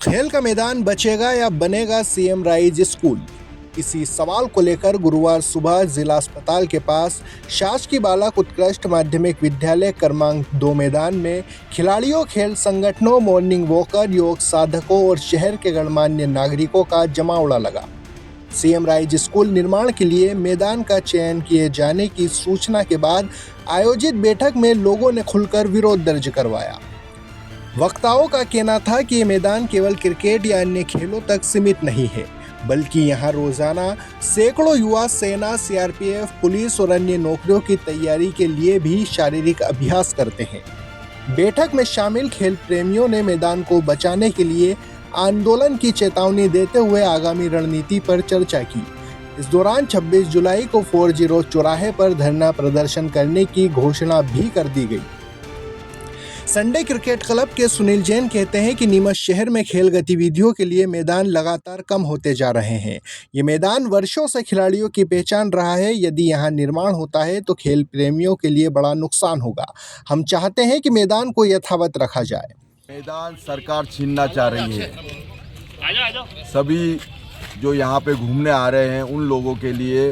खेल का मैदान बचेगा या बनेगा सीएम राइज स्कूल? इसी सवाल को लेकर गुरुवार सुबह जिला अस्पताल के पास शासकीय बालक उत्कृष्ट माध्यमिक विद्यालय क्रमांक 2 मैदान में खिलाड़ियों, खेल संगठनों, मॉर्निंग वॉकर, योग साधकों और शहर के गणमान्य नागरिकों का जमावड़ा लगा। सीएम राइज स्कूल निर्माण के लिए मैदान का चयन किए जाने की सूचना के बाद आयोजित बैठक में लोगों ने खुलकर विरोध दर्ज करवाया। वक्ताओं का कहना था कि ये मैदान केवल क्रिकेट या अन्य खेलों तक सीमित नहीं है, बल्कि यहाँ रोजाना सैकड़ों युवा सेना, सीआरपीएफ, पुलिस और अन्य नौकरियों की तैयारी के लिए भी शारीरिक अभ्यास करते हैं। बैठक में शामिल खेल प्रेमियों ने मैदान को बचाने के लिए आंदोलन की चेतावनी देते हुए आगामी रणनीति पर चर्चा की। इस दौरान 26 जुलाई को 40 रोड चौराहे पर धरना प्रदर्शन करने की घोषणा भी कर दी गई। संडे क्रिकेट क्लब के सुनील जैन कहते हैं कि नीमच शहर में खेल गतिविधियों के लिए मैदान लगातार कम होते जा रहे हैं। ये मैदान वर्षों से खिलाड़ियों की पहचान रहा है। यदि यहाँ निर्माण होता है तो खेल प्रेमियों के लिए बड़ा नुकसान होगा। हम चाहते हैं कि मैदान को यथावत रखा जाए। मैदान सरकार छीनना चाह रही है। सभी जो यहाँ पे घूमने आ रहे हैं उन लोगों के लिए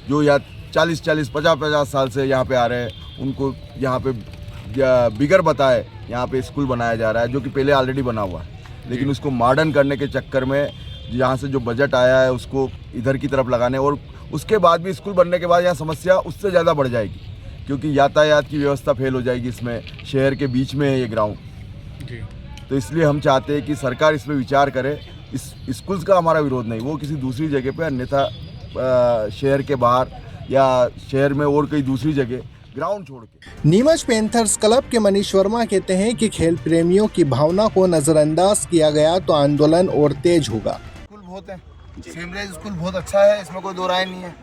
जो या 40-40, 50-50 साल से यहाँ पे आ रहे हैं, उनको यहाँ पे बिगर बताए यहाँ पे स्कूल बनाया जा रहा है, जो कि पहले ऑलरेडी बना हुआ है। लेकिन उसको मॉडर्न करने के चक्कर में यहाँ से जो बजट आया है उसको इधर की तरफ लगाने, और उसके बाद भी स्कूल बनने के बाद यहाँ समस्या उससे ज़्यादा बढ़ जाएगी, क्योंकि यातायात की व्यवस्था फेल हो जाएगी। इसमें शहर के बीच में है ये ग्राउंड, तो इसलिए हम चाहते हैं कि सरकार इस पर विचार करे। इस स्कूल्स का हमारा विरोध नहीं, वो किसी दूसरी जगह पे, अन्यथा शहर के बाहर या शहर में और कई दूसरी जगह ग्राउंड छोड़ के। नीमच पैंथर्स क्लब के मनीष वर्मा कहते हैं कि खेल प्रेमियों की भावना को नजरअंदाज किया गया तो आंदोलन और तेज होगा। स्कूल बहुत है, सीएम राइज स्कूल बहुत अच्छा है, इसमें कोई दो राय नहीं है।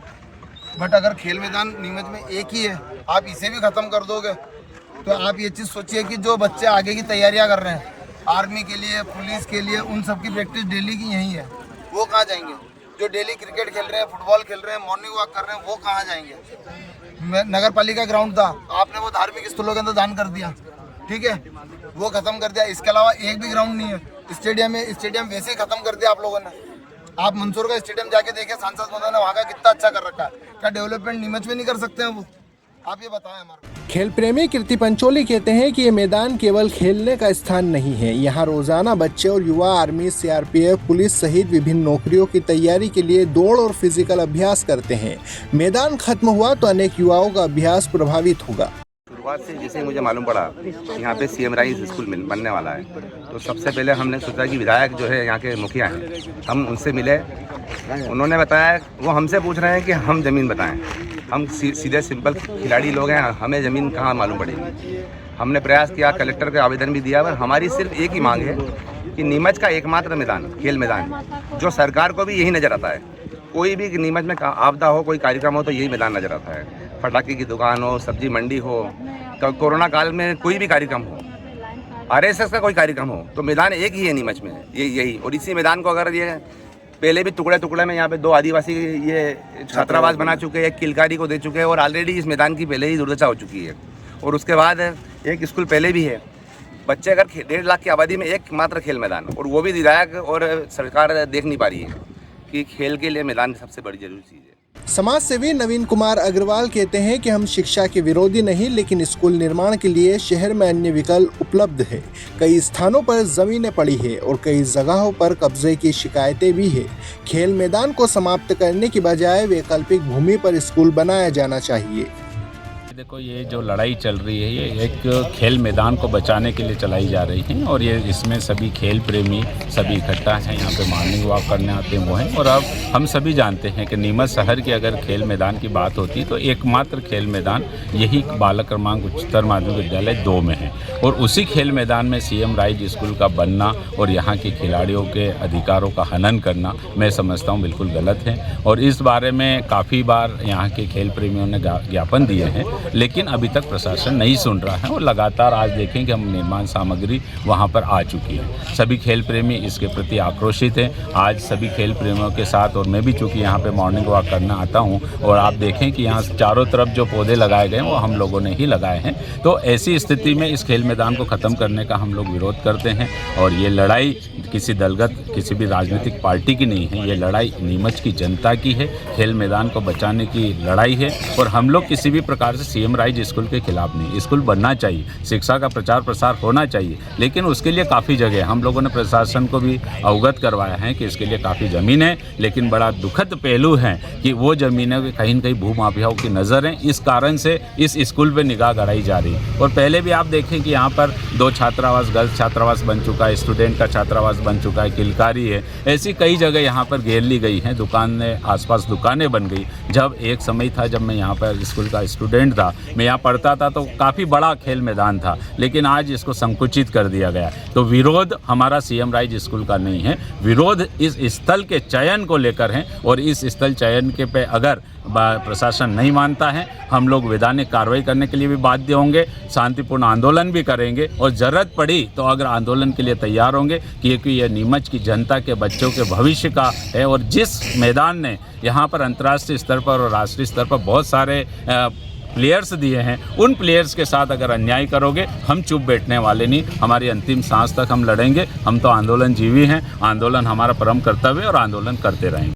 बट अगर खेल मैदान नीमच में एक ही है, आप इसे भी खत्म कर दोगे तो आप ये चीज़ सोचिए कि जो बच्चे आगे की तैयारियां कर रहे हैं, आर्मी के लिए, पुलिस के लिए, उन सब की प्रैक्टिस डेली की यहीं है, वो कहाँ जाएंगे? जो डेली क्रिकेट खेल रहे हैं, फुटबॉल खेल रहे हैं, मॉर्निंग वॉक कर रहे हैं, वो कहाँ जाएंगे? नगर पालिका ग्राउंड था, आपने वो धार्मिक स्थलों के अंदर दान कर दिया, ठीक है, वो खत्म कर दिया। इसके अलावा एक भी ग्राउंड नहीं है। स्टेडियम है, स्टेडियम वैसे ही खत्म कर दिया आप लोगों ने। आप मंसूर का स्टेडियम जाके देखे, सांसद महोदय ने वहाँ का कितना अच्छा कर रखा है। क्या डेवलपमेंट नीमच में नहीं कर सकते हैं वो? आप ये बताएं हमारे। खेल प्रेमी कीर्ति पंचोली कहते हैं कि ये मैदान केवल खेलने का स्थान नहीं है। यहाँ रोजाना बच्चे और युवा आर्मी, सीआरपीएफ, पुलिस सहित विभिन्न नौकरियों की तैयारी के लिए दौड़ और फिजिकल अभ्यास करते हैं। मैदान खत्म हुआ तो अनेक युवाओं का अभ्यास प्रभावित होगा। शुरुआत से जैसे मुझे मालूम पड़ा यहाँ पे सीएम राइज स्कूल बनने वाला है, तो सबसे पहले हमने सोचा कि विधायक जो है यहाँ के मुखिया हैं, हम उनसे मिले। उन्होंने बताया, वो हमसे पूछ रहे हैं कि हम ज़मीन बताएं। हम सीधे सिंपल खिलाड़ी लोग हैं, हमें ज़मीन कहाँ मालूम पड़ेगी। हमने प्रयास किया, कलेक्टर का आवेदन भी दिया, पर हमारी सिर्फ एक ही मांग है कि नीमच का एकमात्र मैदान, खेल मैदान, जो सरकार को भी यही नज़र आता है। कोई भी नीमच में आपदा हो, कोई कार्यक्रम हो, तो यही मैदान नज़र आता है। पटाखे की दुकान हो, सब्जी मंडी हो, कोरोना काल में कोई भी कार्यक्रम हो, आरएसएस का कोई कार्यक्रम हो, तो मैदान एक ही है नीमच में, यही। और इसी मैदान को अगर ये पहले भी टुकड़े में यहाँ पे 2 आदिवासी ये छात्रावास बना चुके हैं, एक किलकारी को दे चुके हैं, और ऑलरेडी इस मैदान की पहले ही दुर्दशा हो चुकी है। और उसके बाद एक स्कूल पहले भी है। बच्चे अगर 1.5 लाख की आबादी में एकमात्र खेल मैदान, और वो भी विधायक और सरकार देख नहीं पा रही है कि खेल के लिए मैदान सबसे बड़ी जरूरी चीज़ है। समाज सेवी नवीन कुमार अग्रवाल कहते हैं कि हम शिक्षा के विरोधी नहीं, लेकिन स्कूल निर्माण के लिए शहर में अन्य विकल्प उपलब्ध है। कई स्थानों पर जमीनें पड़ी है और कई जगहों पर कब्जे की शिकायतें भी है। खेल मैदान को समाप्त करने की बजाय वैकल्पिक भूमि पर स्कूल बनाया जाना चाहिए। देखो, ये जो लड़ाई चल रही है, ये एक खेल मैदान को बचाने के लिए चलाई जा रही है, और ये इसमें सभी खेल प्रेमी सभी इकट्ठा हैं। यहाँ पे मॉर्निंग वॉक करने आते हैं वो हैं। और अब हम सभी जानते हैं कि नीमच शहर की अगर खेल मैदान की बात होती तो एकमात्र खेल मैदान यही बालक क्रमांक उच्चतर माध्यमिक विद्यालय 2 में है। और उसी खेल मैदान में सीएम राइज स्कूल का बनना और यहाँ के खिलाड़ियों के अधिकारों का हनन करना, मैं समझता हूँ बिल्कुल गलत है। और इस बारे में काफ़ी बार यहाँ के खेल प्रेमियों ने ज्ञापन दिए हैं लेकिन अभी तक प्रशासन नहीं सुन रहा है। और लगातार आज देखें कि हम निर्माण सामग्री वहाँ पर आ चुकी है। सभी खेल प्रेमी इसके प्रति आक्रोशित हैं। आज सभी खेल प्रेमियों के साथ, और मैं भी चूँकि यहाँ पे मॉर्निंग वॉक करना आता हूँ, और आप देखें कि यहाँ चारों तरफ जो पौधे लगाए गए हैं वो हम लोगों ने ही लगाए हैं। तो ऐसी स्थिति में इस खेल मैदान को ख़त्म करने का हम लोग विरोध करते हैं। और ये लड़ाई किसी दलगत, किसी भी राजनीतिक पार्टी की नहीं है, ये लड़ाई नीमच की जनता की है। खेल मैदान को बचाने की लड़ाई है। और हम लोग किसी भी प्रकार से सीएम राइज स्कूल के खिलाफ नहीं। स्कूल बनना चाहिए, शिक्षा का प्रचार प्रसार होना चाहिए, लेकिन उसके लिए काफ़ी जगह हम लोगों ने प्रशासन को भी अवगत करवाया है कि इसके लिए काफ़ी ज़मीन है। लेकिन बड़ा दुखद पहलू है कि वो ज़मीनें कहीं न कहीं भूमाफियाओं की नज़र हैं। इस कारण से इस स्कूल पे निगाह गड़ाई जा रही है। और पहले भी आप देखें कि यहाँ पर 2 छात्रावास, गर्ल्स छात्रावास बन चुका है, स्टूडेंट का छात्रावास बन चुका है, किलकारी है, ऐसी कई जगह यहाँ पर घेर ली गई हैं। दुकानें, आसपास दुकानें बन गई। जब एक समय था जब मैं यहाँ पर स्कूल का स्टूडेंट था, मैं यहाँ पढ़ता था, तो काफ़ी बड़ा खेल मैदान था, लेकिन आज इसको संकुचित कर दिया गया। तो विरोध हमारा सीएम राइज स्कूल का नहीं है, विरोध इस स्थल के चयन को लेकर है। और इस स्थल चयन के पे अगर प्रशासन नहीं मानता है, हम लोग वैधानिक कार्रवाई करने के लिए भी बाध्य होंगे, शांतिपूर्ण आंदोलन भी करेंगे, और ज़रूरत पड़ी तो अगर आंदोलन के लिए तैयार होंगे, क्योंकि यह नीमच की जनता के बच्चों के भविष्य का है। और जिस मैदान ने यहाँ पर अंतर्राष्ट्रीय स्तर पर और राष्ट्रीय स्तर पर बहुत सारे प्लेयर्स दिए हैं, उन प्लेयर्स के साथ अगर अन्याय करोगे, हम चुप बैठने वाले नहीं। हमारी अंतिम सांस तक हम लड़ेंगे। हम तो आंदोलन जीवी हैं, आंदोलन हमारा परम कर्तव्य है और आंदोलन करते रहेंगे।